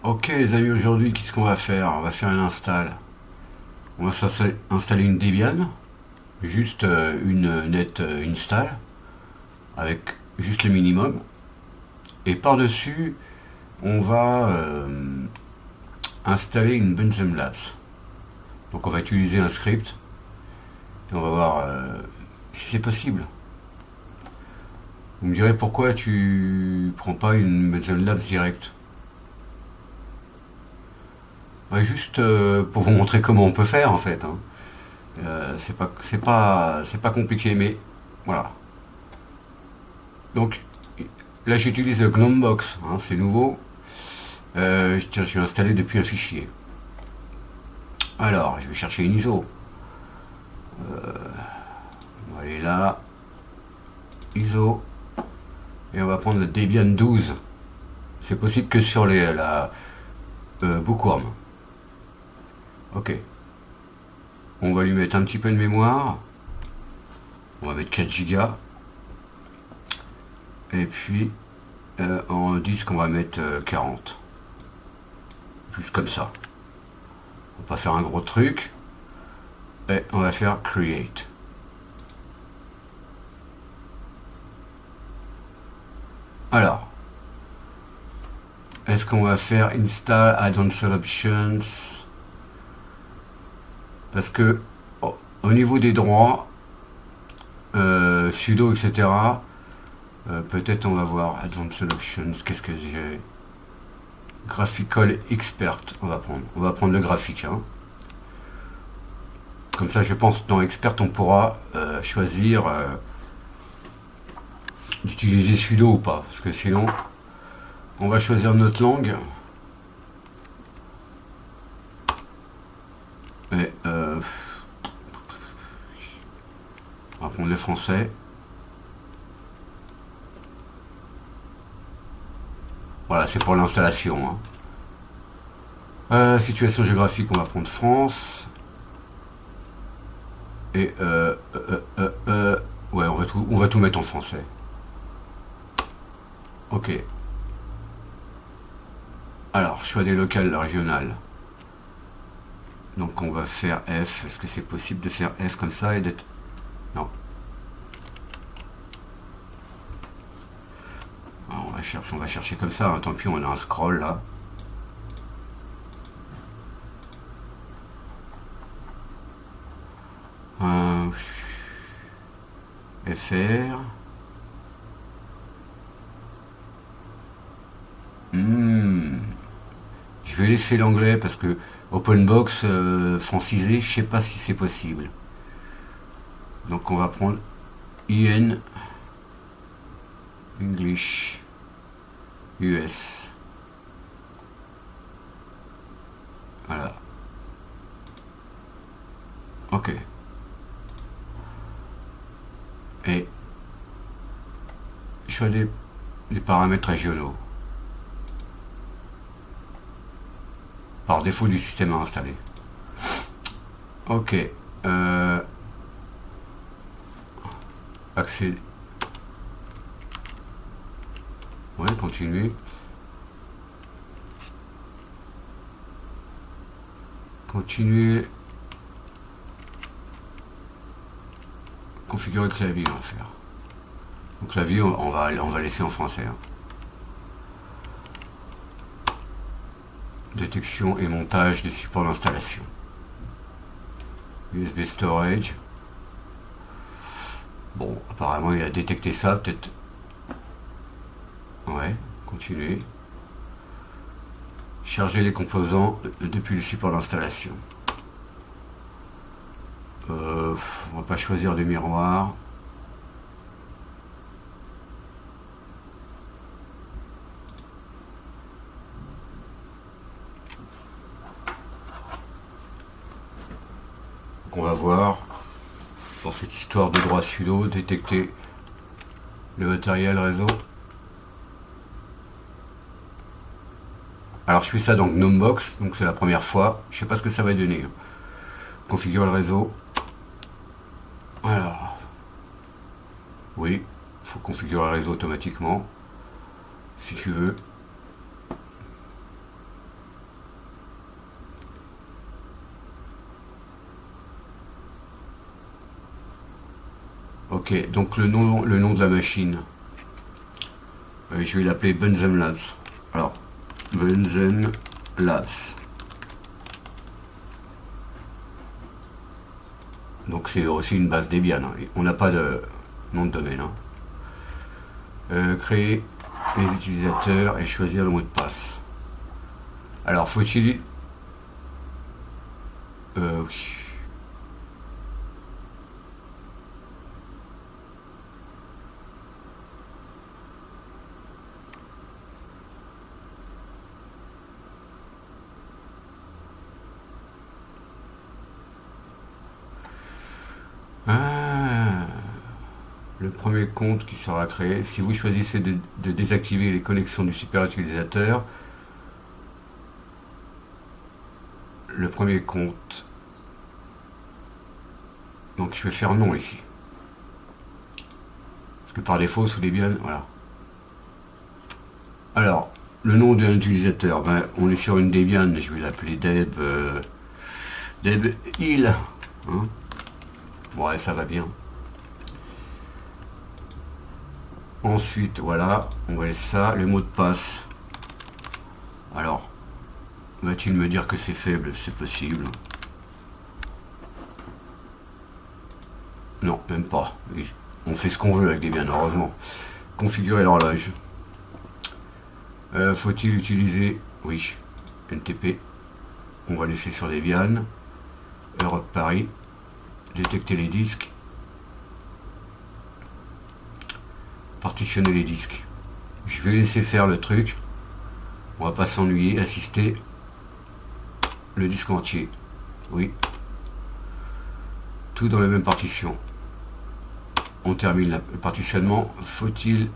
Ok les amis, aujourd'hui qu'est-ce qu'on va faire? On va faire une install. On va installer une Debian, juste une net install, avec juste le minimum. Et par-dessus, on va installer une Benzem Labs. Donc on va utiliser un script, et on va voir si c'est possible. Vous me direz pourquoi tu prends pas une Benzem Labs direct. Ouais, juste pour vous montrer comment on peut faire en fait, hein. C'est pas compliqué, mais voilà. Donc là j'utilise le Gnomebox, hein, c'est nouveau. Je vais installer depuis un fichier. Alors je vais chercher une ISO. On va aller là, ISO, et on va prendre le Debian 12. C'est possible que sur la Bookworm. Ok. On va lui mettre un petit peu de mémoire. On va mettre 4 Go. Et puis en disque on va mettre 40. Juste comme ça. On va pas faire un gros truc. Et on va faire Create. Alors, est-ce qu'on va faire Install Add-on Options? Parce que au niveau des droits, sudo, etc., peut-être on va voir Advanced Options. Qu'est-ce que j'ai? Graphical Expert, on va prendre le graphique, hein. Comme ça, je pense dans Expert, on pourra choisir d'utiliser sudo ou pas. Parce que sinon, on va choisir notre langue. Et on va prendre le français. Voilà, c'est pour l'installation, hein. Situation géographique, on va prendre France. Et ouais, on va tout mettre en français. Ok. Alors, choix des locales régionales. Donc on va faire F. Est-ce que c'est possible de faire F comme ça et d'être... Non. Alors, on va chercher comme ça, hein. Tant pis, on a un scroll là. FR. Je vais laisser l'anglais parce que OpenBox francisé, je sais pas si c'est possible. Donc on va prendre IN English US. Voilà. Ok. Et je vais les paramètres régionaux. Par défaut du système à installer. Ok. Accès. Ouais, continuer. Continuer. Configurer le clavier, on va faire. Donc clavier, on va laisser en français, hein. Détection et montage des supports d'installation. USB storage. Bon, apparemment il a détecté ça, peut-être. Ouais, continuer. Charger les composants depuis le support d'installation. On va pas choisir de miroir. Donc on va voir pour cette histoire de droit sudo, détecter le matériel réseau. Alors je fais ça dans Gnomebox, donc c'est la première fois. Je sais pas ce que ça va donner. Configure le réseau. Alors, oui, il faut configurer le réseau automatiquement, si tu veux. Ok, donc le nom de la machine, je vais l'appeler Bunsen Labs. Alors, Bunsen Labs. Donc c'est aussi une base Debian, hein. On n'a pas de nom de domaine, hein. Créer les utilisateurs et choisir le mot de passe. Alors faut-il... oui. Ah, le premier compte qui sera créé, si vous choisissez de désactiver les connexions du super utilisateur, le premier compte, donc je vais faire non ici, parce que par défaut sous Debian, voilà. Alors le nom d'un utilisateur, ben, on est sur une Debian, je vais l'appeler Deb Hill, hein. Ouais, ça va bien. Ensuite, voilà, on va laisser ça, le mot de passe. Alors, va-t-il me dire que c'est faible? C'est possible. Non, même pas. On fait ce qu'on veut avec Debian, heureusement. Configurer l'horloge. Faut-il utiliser... Oui, NTP. On va laisser sur Debian. Europe Paris. Détecter les disques. Partitionner les disques. Je vais laisser faire le truc. On va pas s'ennuyer. Assister. Le disque entier. Oui. Tout dans la même partition. On termine le partitionnement. Faut-il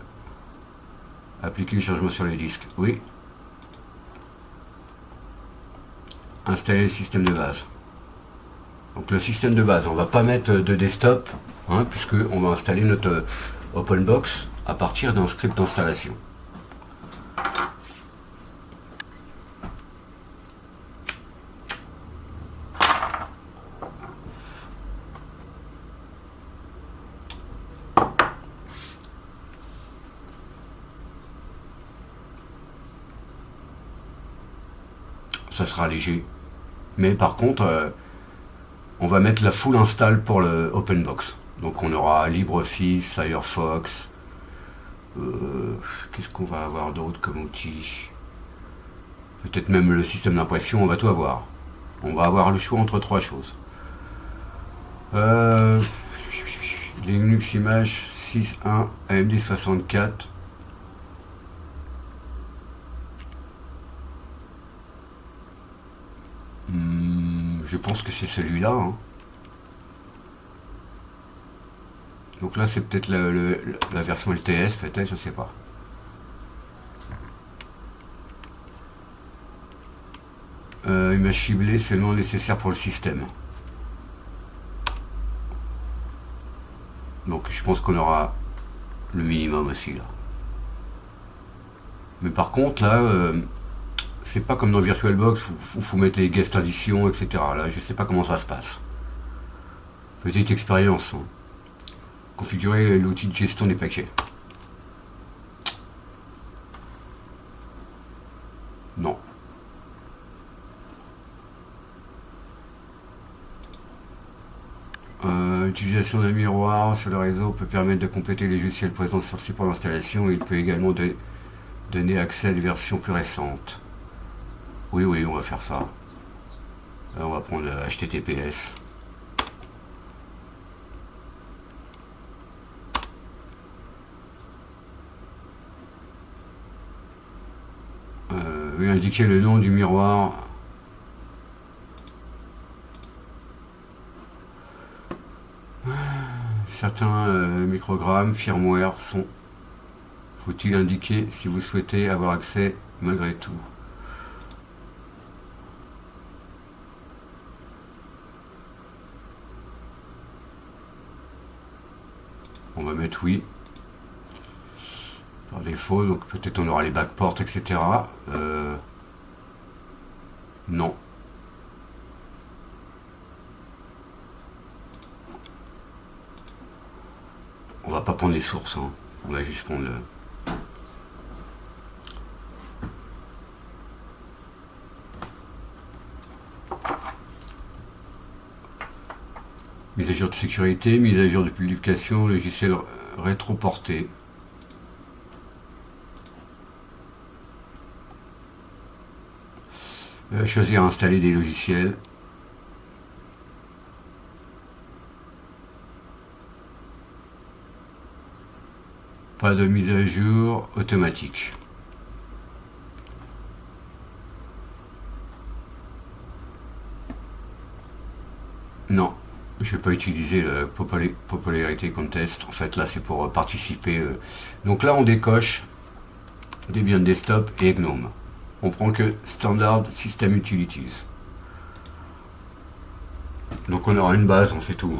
appliquer le changement sur les disques? Oui. Installer le système de base. Donc le système de base, on va pas mettre de desktop, hein, puisque on va installer notre OpenBox à partir d'un script d'installation. Ça sera léger. Mais par contre, on va mettre la full install pour le OpenBox. Donc on aura LibreOffice, Firefox. Qu'est-ce qu'on va avoir d'autre comme outil? Peut-être même le système d'impression, on va tout avoir. On va avoir le choix entre trois choses. Linux Image 6.1 AMD 64. Je pense que c'est celui-là, hein. Donc là c'est peut-être la version LTS, peut-être, je sais pas. Image ciblée, c'est le nom nécessaire pour le système. Donc je pense qu'on aura le minimum aussi là. Mais par contre là, c'est pas comme dans VirtualBox où faut mettre les guest additions, etc. Là je sais pas comment ça se passe. Petite expérience, hein. Configurer l'outil de gestion des paquets. Non. L'utilisation d'un miroir sur le réseau peut permettre de compléter les logiciels présents sur le support d'installation. Il peut également donner accès à des versions plus récentes. Oui, oui, on va faire ça. On va prendre HTTPS. Oui, indiquer le nom du miroir. Certains microgrammes, firmware sont... Faut-il indiquer si vous souhaitez avoir accès malgré tout? On va mettre oui. Par défaut, donc peut-être on aura les backports, etc. Non. On va pas prendre les sources, hein. On va juste prendre le... Mise à jour de sécurité, mise à jour de publication, logiciel rétroporté. Choisir installer des logiciels. Pas de mise à jour automatique. Non, je vais pas utiliser le Popularity Contest. En fait, là, c'est pour participer. Donc là, on décoche Debian Desktop et GNOME. On prend que Standard System Utilities. Donc on aura une base, on sait tout.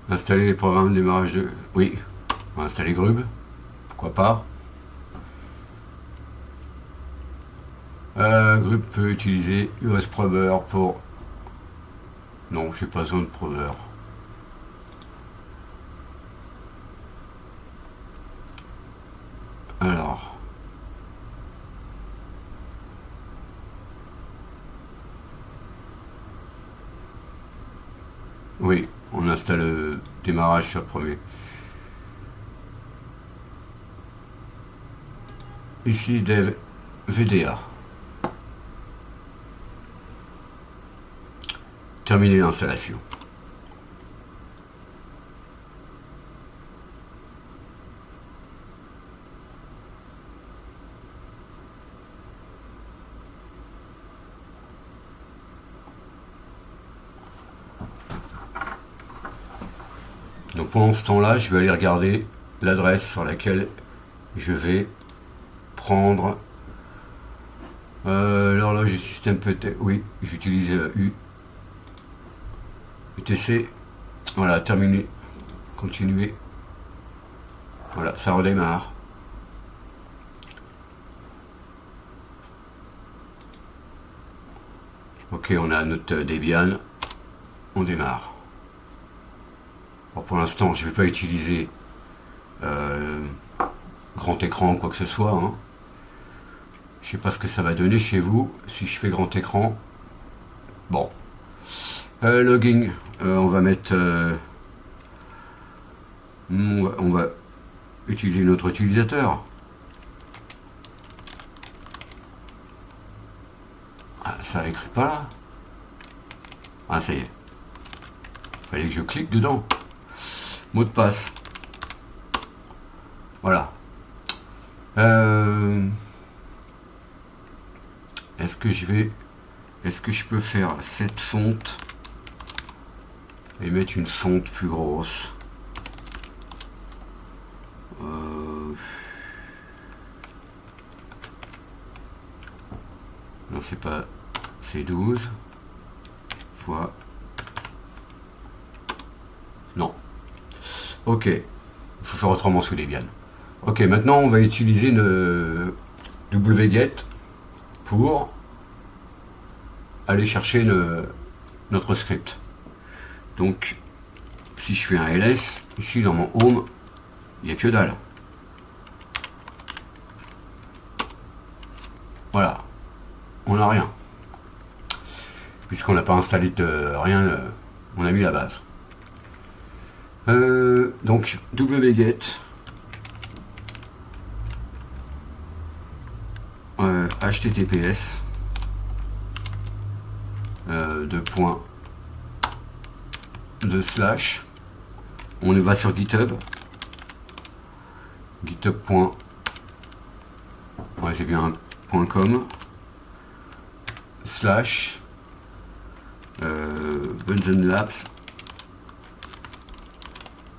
Installer les programmes de démarrage de... Oui, on va installer Grub. Pourquoi pas. Grub peut utiliser US Prober pour... Non, j'ai pas besoin de Prober. Alors... Oui, on installe le démarrage sur le premier. Ici, dev VDA. Terminer l'installation. Donc pendant ce temps-là, je vais aller regarder l'adresse sur laquelle je vais prendre l'horloge du système peut-être. Oui, j'utilise UTC. Voilà, terminé. Continuer. Voilà, ça redémarre. Ok, on a notre Debian. On démarre. Alors pour l'instant, je ne vais pas utiliser grand écran ou quoi que ce soit. Hein. Je ne sais pas ce que ça va donner chez vous si je fais grand écran. Bon. Login, on va mettre... on va utiliser notre utilisateur. Ah, ça écrit pas là. Ah, ça y est. Fallait que je clique dedans. Mot de passe. Voilà. Est-ce que je peux faire cette fonte et mettre une fonte plus grosse? Non, c'est pas... C'est 12 fois... Non. Ok. Il faut faire autrement sous Debian. Ok, maintenant on va utiliser le wget pour aller chercher notre script. Donc, si je fais un ls, ici dans mon home, il n'y a que dalle. Voilà. On n'a rien. Puisqu'on n'a pas installé de rien, on a mis la base. Donc, wget https // on va sur GitHub, github. Ouais, c'est bien .com / Bunsen Labs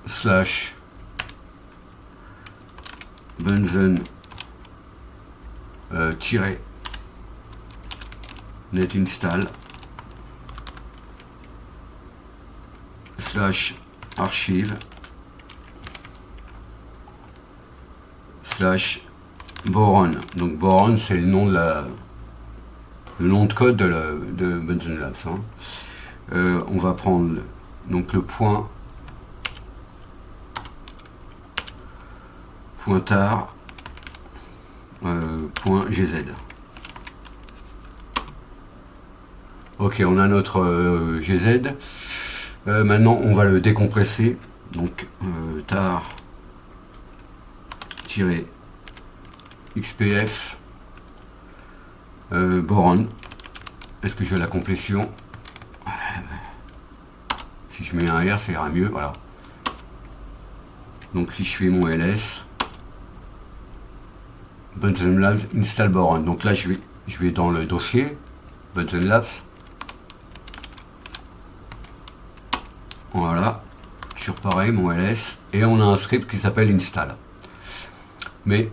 / Bunsen net install. slash archive slash Boron. Donc Boron, c'est le nom de code de Bunsen Labs. Hein. On va prendre donc le pointard .gz. Ok, on a notre GZ. Maintenant, on va le décompresser. Donc, tar-xpf boron. Est-ce que j'ai la complétion? Si je mets un R, ça ira mieux. Voilà. Donc, si je fais mon ls, Bunsen Labs install boron. Donc là, je vais dans le dossier Bunsen Labs. Voilà, toujours pareil, mon ls, et on a un script qui s'appelle install. Mais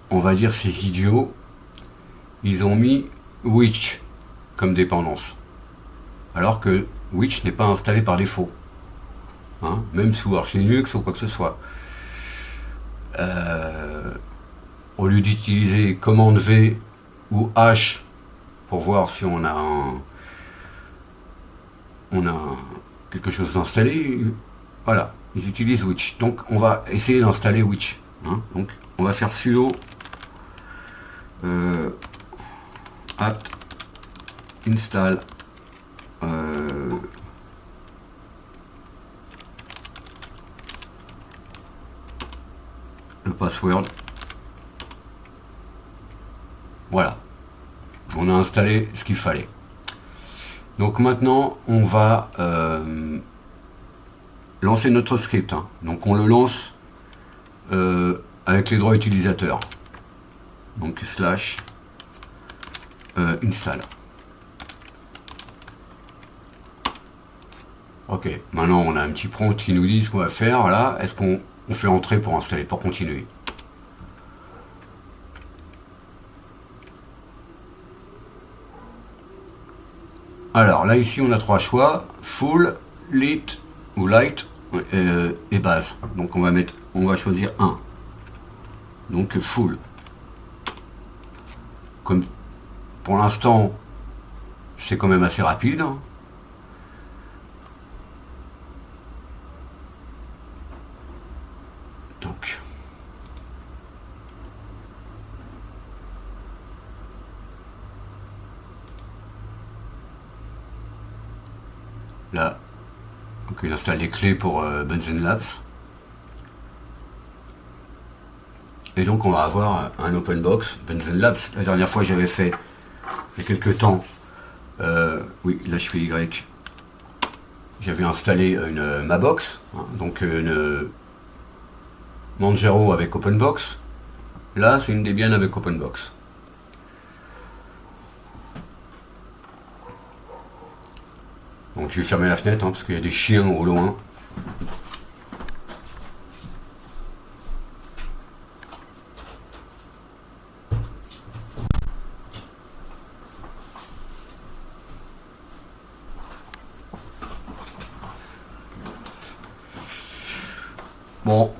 on va dire ces idiots, ils ont mis which comme dépendance, alors que which n'est pas installé par défaut, hein, même sous Arch Linux ou quoi que ce soit. Au lieu d'utiliser commande V ou H pour voir si on a quelque chose d'installé, voilà, ils utilisent which. Donc on va essayer d'installer which. Hein. Donc on va faire sudo apt install le password. Voilà, on a installé ce qu'il fallait. Donc maintenant, on va lancer notre script. Hein. Donc on le lance avec les droits utilisateurs. Donc slash install. Ok, maintenant on a un petit prompt qui nous dit ce qu'on va faire. Voilà, est-ce qu'on fait entrer pour installer, pour continuer? Alors là ici on a trois choix, full, lit ou light et base. Donc on va choisir un. Donc full. Comme pour l'instant c'est quand même assez rapide. Donc là, donc il installe les clés pour Bunsen Labs. Et donc on va avoir un open box Bunsen Labs. La dernière fois j'avais fait, il y a quelques temps, oui là je fais Y, j'avais installé une Mabox, hein, donc une Manjaro avec open box. Là c'est une Debian avec open box. Donc je vais fermer la fenêtre hein, parce qu'il y a des chiens au loin. Bon,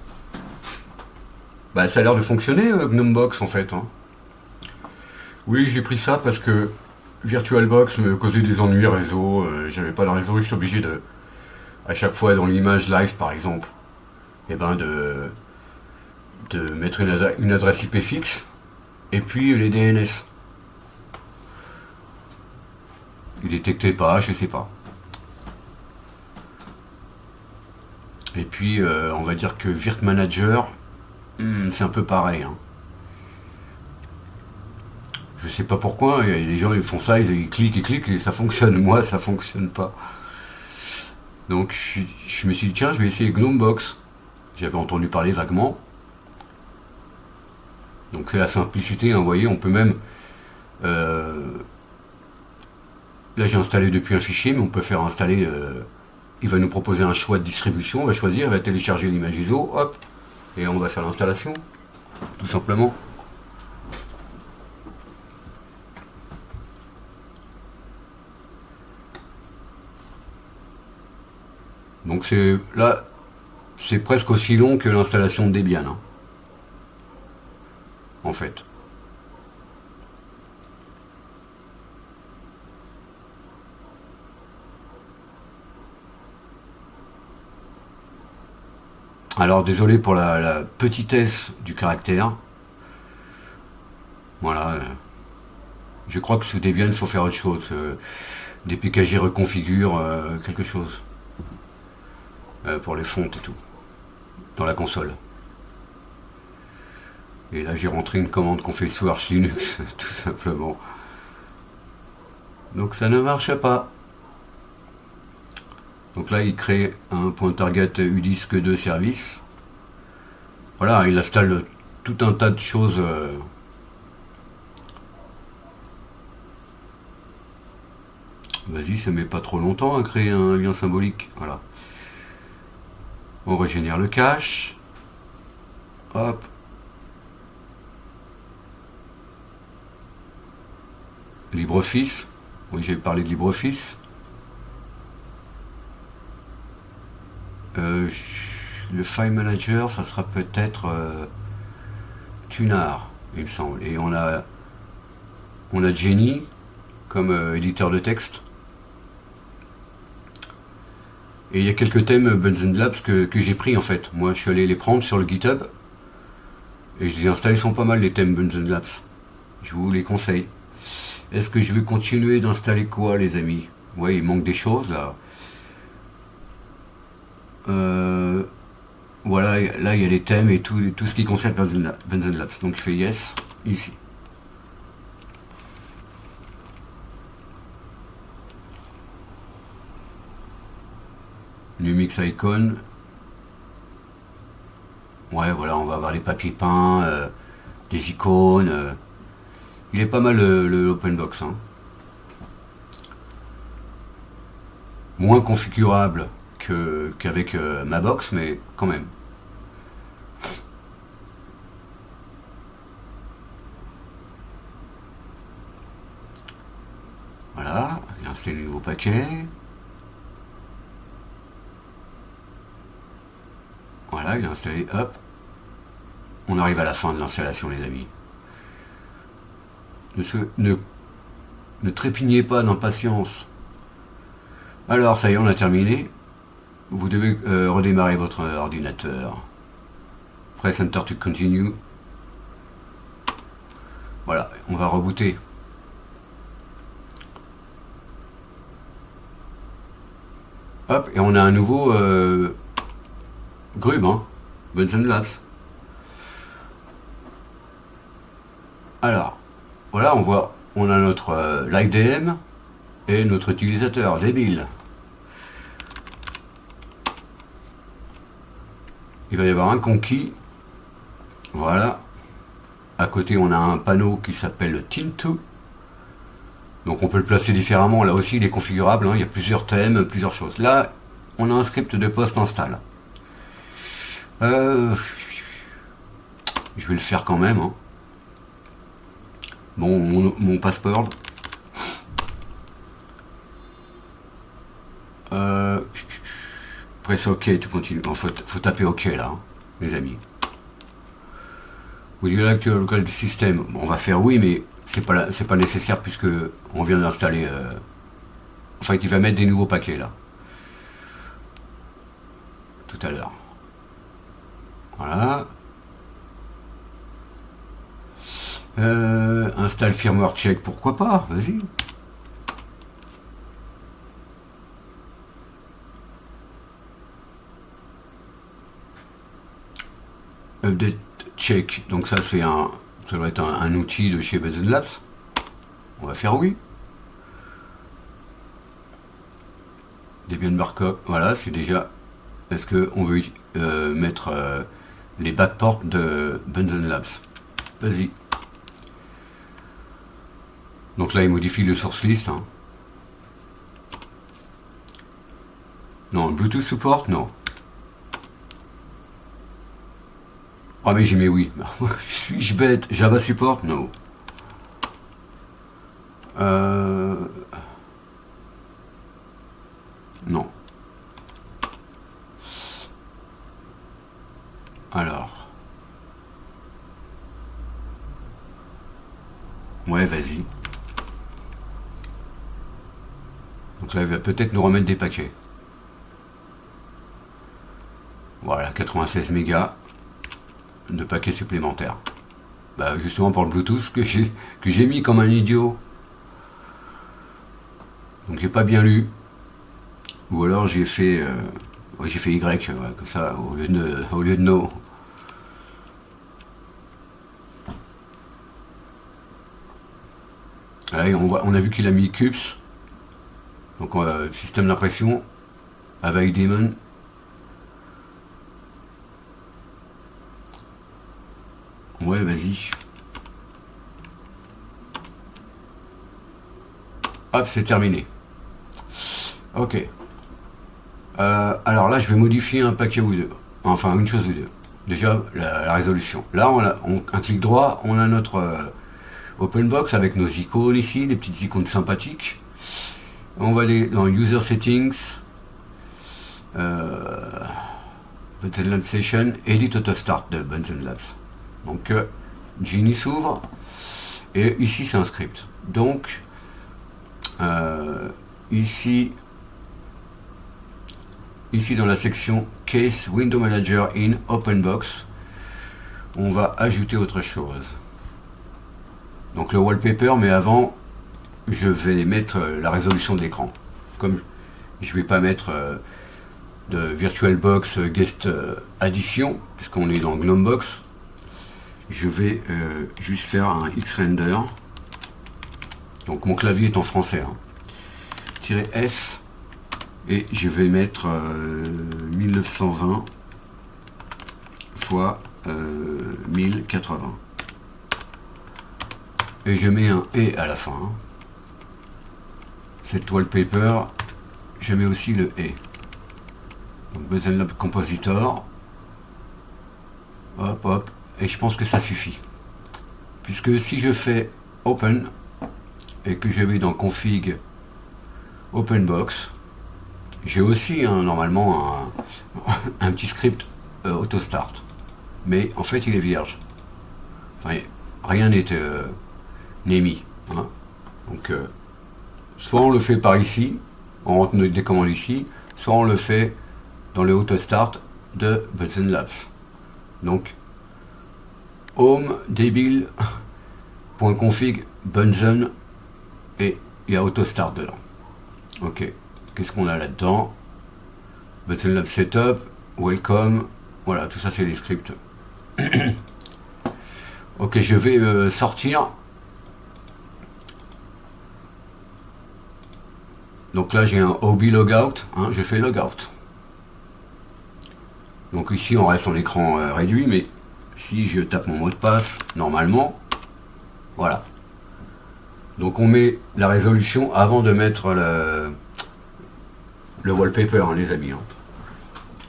bah, ça a l'air de fonctionner Gnomebox en fait. Hein. Oui, j'ai pris ça parce que VirtualBox me causait des ennuis réseau. J'avais pas de réseau, j'étais obligé de, à chaque fois dans l'image live par exemple, et ben de mettre une adresse IP fixe et puis les DNS. Il détectait pas, je sais pas. Et puis on va dire que Virt Manager, c'est un peu pareil. Hein. Je sais pas pourquoi, les gens ils font ça, ils cliquent et ça fonctionne. Moi ça fonctionne pas. Donc je me suis dit tiens je vais essayer Gnomebox. J'avais entendu parler vaguement. Donc c'est la simplicité, hein, vous voyez, on peut même... là j'ai installé depuis un fichier, mais on peut faire installer... il va nous proposer un choix de distribution, on va choisir, il va télécharger l'image ISO, hop, et on va faire l'installation, tout simplement. Donc c'est là, c'est presque aussi long que l'installation de Debian, hein, en fait. Alors désolé pour la petitesse du caractère. Voilà. Je crois que sous Debian, il faut faire autre chose. Des PKG reconfigurent quelque chose pour les fontes et tout dans la console. Et là, j'ai rentré une commande qu'on fait sous Arch Linux, tout simplement. Donc ça ne marche pas. Donc là, il crée un point target udisque 2 service. Voilà, il installe tout un tas de choses. Vas-y, ça met pas trop longtemps à créer un lien symbolique. Voilà. On régénère le cache. Hop. LibreOffice. Oui, j'ai parlé de LibreOffice. Le file manager, ça sera peut-être Tunar, il me semble. Et on a Jenny comme éditeur de texte. Et il y a quelques thèmes Bunsen Labs que j'ai pris en fait. Moi, je suis allé les prendre sur le GitHub et je les ai installés. Ils sont pas mal les thèmes Bunsen Labs. Je vous les conseille. Est-ce que je vais continuer d'installer quoi, les amis? Ouais, il manque des choses là. Voilà, là il y a les thèmes et tout ce qui concerne Bunsen Labs. Donc je fais yes ici. Numix icon. Ouais, voilà, on va avoir les papiers peints, des icônes. Il est pas mal le OpenBox. Hein. Moins configurable qu'avec ma box, mais quand même. Voilà, il a installé le nouveau paquet. Voilà, il a installé, hop. On arrive à la fin de l'installation, les amis. Ne trépignez pas d'impatience. Alors, ça y est, on a terminé. Vous devez redémarrer votre ordinateur. Press Enter to continue. Voilà, on va rebooter. Hop, et on a un nouveau Grub, hein, Bunsen Labs. Alors, voilà, on a notre l'IDM et notre utilisateur, débile. Il va y avoir un conquis. Voilà. À côté, on a un panneau qui s'appelle Tint2. Donc on peut le placer différemment. Là aussi, il est configurable. Hein. Il y a plusieurs thèmes, plusieurs choses. Là, on a un script de post install. Je vais le faire quand même. Hein. Bon, mon password. Presse OK, tu continues. Faut taper OK là, hein, les amis. Would you like to local du système? Bon, on va faire oui, mais c'est pas nécessaire puisque on vient d'installer. Enfin, il va mettre des nouveaux paquets là. Tout à l'heure. Voilà. Installe firmware check, pourquoi pas? Vas-y. Update check. Donc ça c'est ça doit être un outil de chez Bunsen Labs. On va faire oui. Debian Barcode. Voilà, c'est déjà. Est-ce que on veut mettre les backports de Bunsen Labs? Vas-y. Donc là il modifie le source list. Hein. Non, Bluetooth support, non. Ah mais j'y mets oui. Suis-je bête? Java support? Non. Non. Alors. Ouais, vas-y. Donc là, il va peut-être nous remettre des paquets. Voilà, 96 mégas de paquets supplémentaires. Bah, justement pour le Bluetooth que j'ai mis comme un idiot. Donc j'ai pas bien lu. Ou alors j'ai fait Y, ouais, comme ça, au lieu de no. Là, on a vu qu'il a mis CUPS. Donc système d'impression avec Daemon. Ouais, vas-y. Hop, c'est terminé. Ok. Alors là, je vais modifier un paquet ou deux. Enfin, une chose ou deux. Déjà, la résolution. Là, un clic droit, on a notre OpenBox avec nos icônes ici, les petites icônes sympathiques. On va aller dans User Settings, Bunsen Labs Session, Edit Auto Start de Bunsen Labs. Donc, Genie s'ouvre, et ici c'est un script. Donc, ici dans la section Case Window Manager in OpenBox, on va ajouter autre chose. Donc le wallpaper, mais avant, je vais mettre la résolution de l'écran. Comme je ne vais pas mettre de VirtualBox Guest Addition, puisqu'on est dans Gnomebox, je vais juste faire un X-Render. Donc mon clavier est en français. Hein. -S, et je vais mettre 1920 fois 1080. Et je mets un et à la fin. Hein. Cette wallpaper, je mets aussi le et. Donc Bunsen Lab Compositor. Hop, hop. Et je pense que ça suffit. Puisque si je fais Open et que je vais dans Config OpenBox, j'ai aussi normalement un petit script Auto Start. Mais en fait, il est vierge. Enfin, rien n'est mis. Hein. Donc, soit on le fait par ici, on rentre des commandes ici, soit on le fait dans le Auto Start de Bunsen Labs. Donc, home debil.config Bunsen, et il y a Auto Start dedans. Ok, qu'est-ce qu'on a là-dedans? Bunsen Labs Setup, Welcome, voilà, tout ça c'est des scripts. Ok, je vais sortir. Donc là j'ai un OB logout, hein, je fais logout. Donc ici on reste en écran réduit, mais si je tape mon mot de passe, normalement, voilà. Donc on met la résolution avant de mettre le wallpaper, hein, les amis. Hein.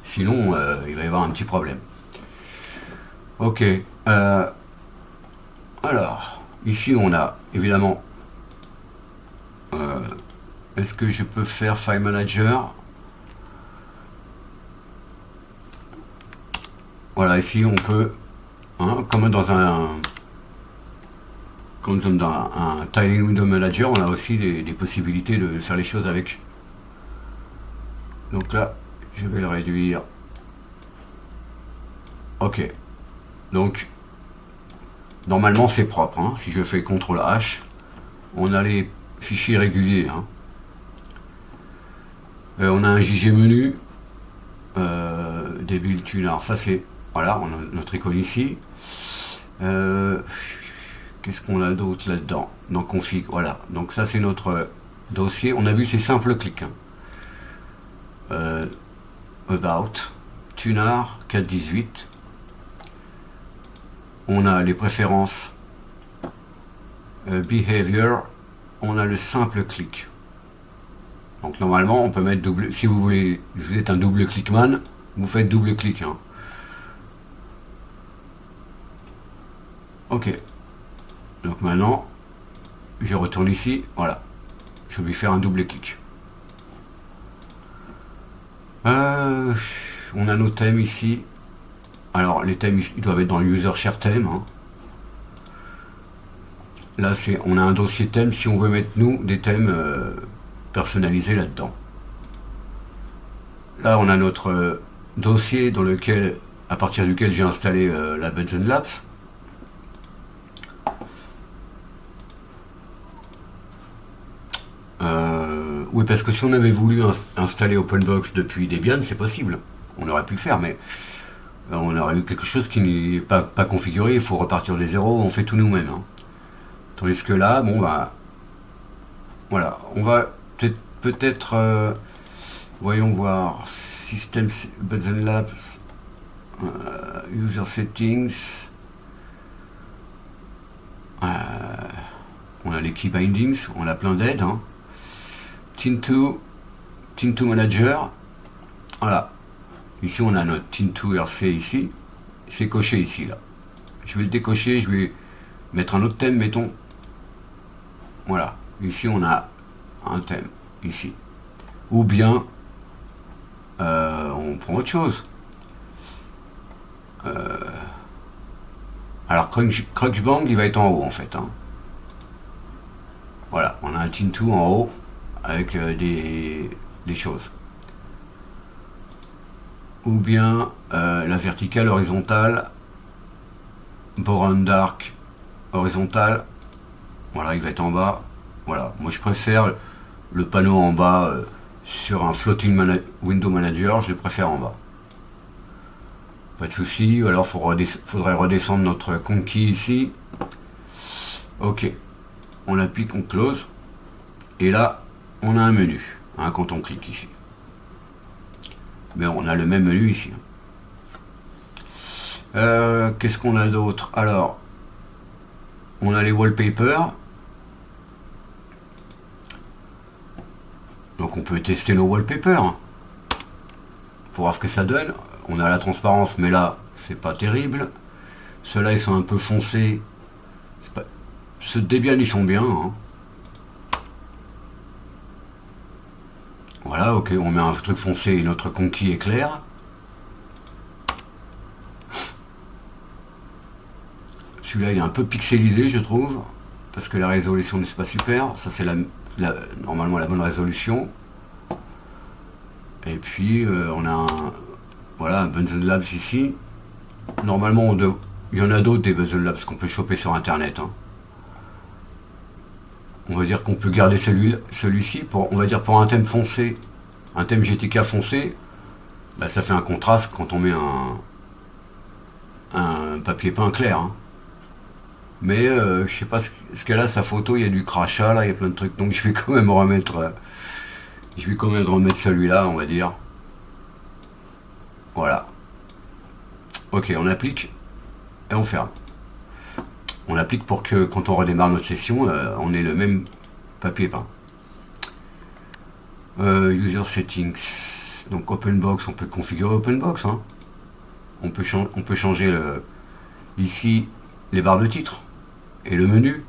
Sinon, il va y avoir un petit problème. Ok. Alors, ici on a évidemment... est-ce que je peux faire File Manager? Voilà, ici on peut, hein, comme dans un Tiling Window Manager, on a aussi des possibilités de faire les choses avec. Donc là, je vais le réduire. Ok. Donc, normalement c'est propre. Hein. Si je fais CTRL H, on a les fichiers réguliers. Hein. On a un JG menu. Débil Tunar, ça c'est... Voilà, on a notre icône ici. Qu'est-ce qu'on a d'autre là-dedans? Dans config, voilà. Donc ça c'est notre dossier. On a vu ces simples clics. Hein. About, Tunar, 4.18. On a les préférences. Behavior. On a le simple clic. Donc normalement on peut mettre double. Si vous voulez, vous êtes un double clickman, vous faites double clic. Hein. Ok. Donc maintenant, je retourne ici. Voilà. Je vais faire un double clic. On a nos thèmes ici. Alors les thèmes ils doivent être dans le user share theme, hein. Là on a un dossier thème si on veut mettre nous des thèmes personnalisés là-dedans. Là on a notre dossier dans lequel, à partir duquel j'ai installé la Benson Labs. Oui, parce que si on avait voulu installer OpenBox depuis Debian, c'est possible. On aurait pu le faire, mais on aurait eu quelque chose qui n'est pas configuré. Il faut repartir des zéros. On fait tout nous-mêmes, hein. Tandis que là, bon bah, voilà, on va peut-être, voyons voir, System Benson Labs, User Settings. On a les key bindings, on a plein d'aides, hein. Tint2 Manager, voilà. Ici on a notre Tint2 RC ici, c'est coché ici là. Je vais le décocher, je vais mettre un autre thème, mettons. Voilà, ici on a un thème, ici. Ou bien on prend autre chose. Alors Crunchbang il va être en haut en fait, hein. Voilà, on a un Tint2 en haut avec des choses. Ou bien la verticale horizontale, Boron Dark horizontal, voilà, il va être en bas. Voilà, moi je préfère le panneau en bas sur un floating window manager, je le préfère en bas. Pas de souci. Alors faudrait redescendre notre conquis ici. Ok, on applique, on close, et là on a un menu, hein, quand on clique ici. Mais on a le même menu ici. Qu'est-ce qu'on a d'autre? Alors, on a les wallpapers. Donc on peut tester nos wallpapers pour voir ce que ça donne. On a la transparence, mais là, c'est pas terrible. Ceux-là, ils sont un peu foncés. Ceux de Debian, ils sont bien, hein. Voilà, ok, on met un truc foncé et notre conquis est clair. Celui-là, il est un peu pixelisé, je trouve, parce que la résolution n'est pas super. Ça, c'est normalement la bonne résolution. Et puis, on a voilà, un Benson Labs ici. Normalement, il y en a d'autres des Benson Labs qu'on peut choper sur Internet, hein. On va dire qu'on peut garder celui-ci pour, on va dire, pour un thème foncé, un thème GTK foncé, bah, ça fait un contraste quand on met un papier peint clair, hein. Mais je sais pas ce qu'elle a, sa photo, il y a du crachat là, il y a plein de trucs, donc je vais quand même remettre celui-là, on va dire. Voilà. Ok, on applique et on ferme. On applique pour que quand on redémarre notre session, on ait le même papier peint. User settings. Donc OpenBox, on peut configurer OpenBox, hein. On peut changer ici les barres de titre et le menu.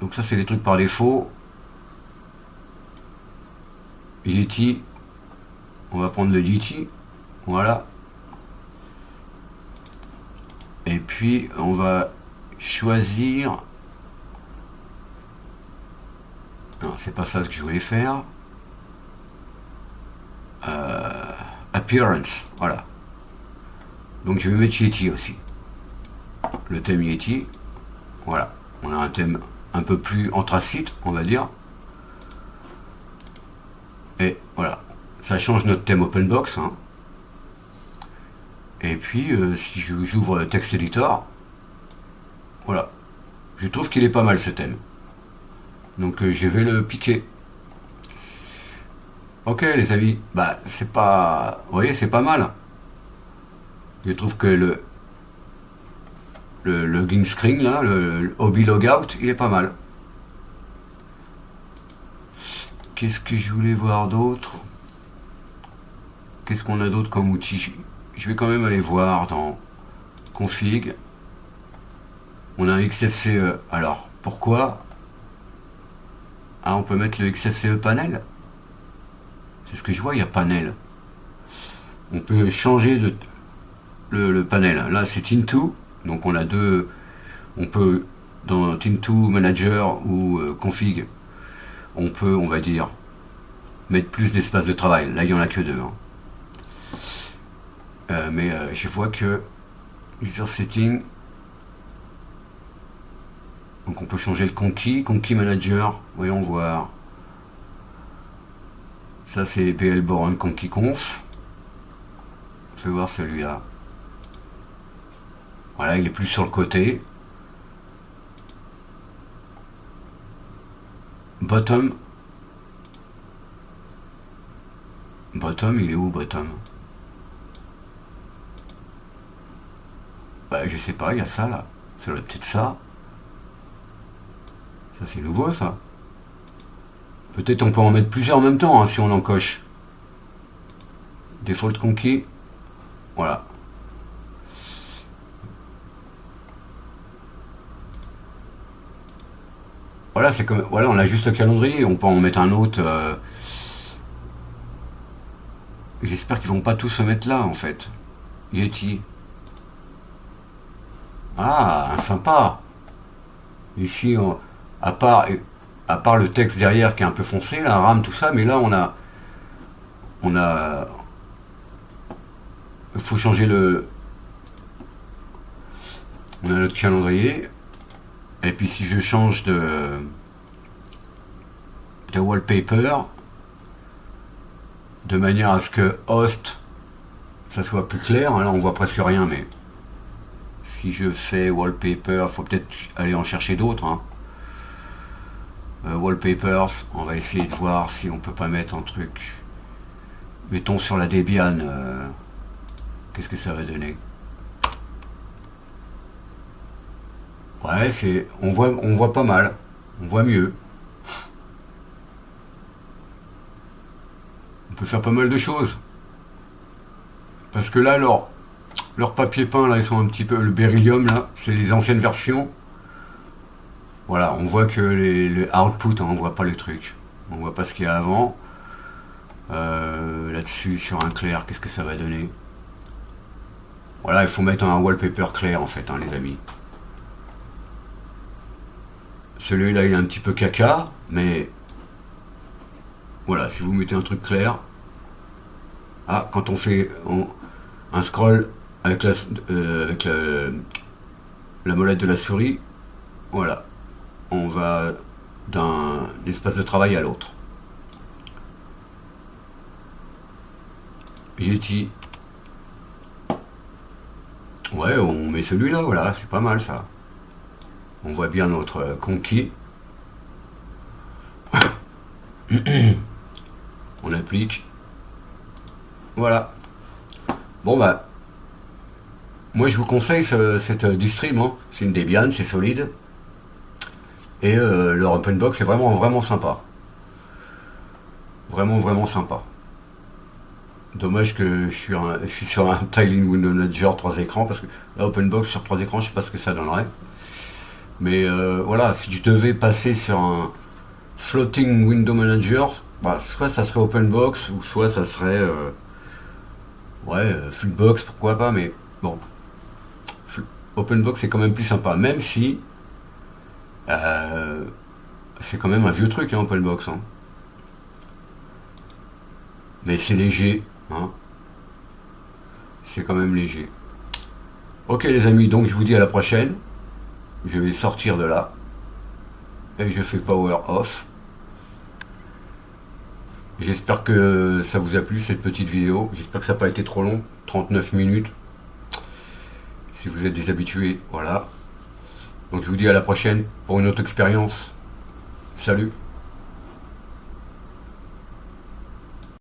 Donc ça c'est des trucs par défaut. Yeti, on va prendre le Yeti, voilà. Et puis on va choisir, non c'est pas ça ce que je voulais faire, appearance, voilà. Donc je vais mettre Yeti aussi, le thème Yeti, voilà. On a un thème un peu plus anthracite, on va dire. Et voilà, ça change notre thème OpenBox, hein. Et puis si j'ouvre le Text Editor, voilà, je trouve qu'il est pas mal ce thème. Donc je vais le piquer. Ok les amis, bah c'est pas, vous voyez, c'est pas mal. Je trouve que le login screen là, le hobby logout, il est pas mal. Qu'est-ce que je voulais voir d'autre? Qu'est-ce qu'on a d'autre comme outil? Je vais quand même aller voir dans config. On a un XFCE. Alors, pourquoi? Ah, on peut mettre le XFCE panel. C'est ce que je vois, il y a panel. on peut changer le panel. Là c'est Tint2, donc on a deux, on peut dans Tint2 Manager ou Config, on peut, on va dire, mettre plus d'espace de travail. Là il y en a que deux, hein. Mais je vois que User Setting, donc on peut changer le Conquis Manager, voyons voir. Ça c'est BL Boron Conquis Conf. Je vais voir celui-là. Voilà, il est plus sur le côté. Bottom. Bottom, il est où Bottom? Bah, je sais pas, il y a ça là. Ça doit être peut-être ça. Ça c'est nouveau ça. Peut-être on peut en mettre plusieurs en même temps, hein, si on en coche. Default Conquis. Voilà. Voilà, c'est comme. Voilà, on a juste le calendrier. On peut en mettre un autre. J'espère qu'ils vont pas tous se mettre là en fait. Yeti. Ah, sympa. Ici, à part le texte derrière qui est un peu foncé, la RAM, tout ça, mais là on a, il faut changer on a notre calendrier, et puis si je change de wallpaper, de manière à ce que host, ça soit plus clair, là on voit presque rien, mais si je fais wallpaper, il faut peut-être aller en chercher d'autres, hein. Wallpapers, on va essayer de voir si on peut pas mettre un truc. Mettons sur la Debian, qu'est-ce que ça va donner? Ouais, on voit pas mal, on voit mieux. On peut faire pas mal de choses. Parce que là, leur papier peint, là, ils sont un petit peu. Le beryllium, là, c'est les anciennes versions. Voilà, on voit que les output, hein, on voit pas les trucs. On voit pas ce qu'il y a avant. Là-dessus, sur un clair, qu'est-ce que ça va donner? Voilà, il faut mettre un wallpaper clair, en fait, hein, les amis. Celui-là, il est un petit peu caca, mais voilà, si vous mettez un truc clair. Ah, quand on fait un scroll avec la molette de la souris, voilà, on va d'un espace de travail à l'autre. Yeti. Ouais, on met celui-là, voilà, c'est pas mal ça. On voit bien notre Conquis. On applique. Voilà. Bon bah, moi je vous conseille cette distrim, hein. C'est une Debian, c'est solide. Et leur OpenBox est vraiment vraiment sympa. Vraiment vraiment sympa. Dommage que je suis sur un Tiling Window Manager 3 écrans, parce que la OpenBox sur 3 écrans, je sais pas ce que ça donnerait. Mais voilà, si tu devais passer sur un Floating Window Manager, bah, soit ça serait OpenBox, ou soit ça serait Fullbox, pourquoi pas, mais bon, OpenBox c'est quand même plus sympa, même si c'est quand même un vieux truc, hein, OpenBox, hein. Mais c'est léger, hein. C'est quand même léger. Ok les amis, donc je vous dis à la prochaine. Je vais sortir de là et je fais power off. J'espère que ça vous a plu cette petite vidéo. J'espère que ça n'a pas été trop long, 39 minutes. Si vous êtes des habitués, voilà. Donc je vous dis à la prochaine pour une autre expérience. Salut.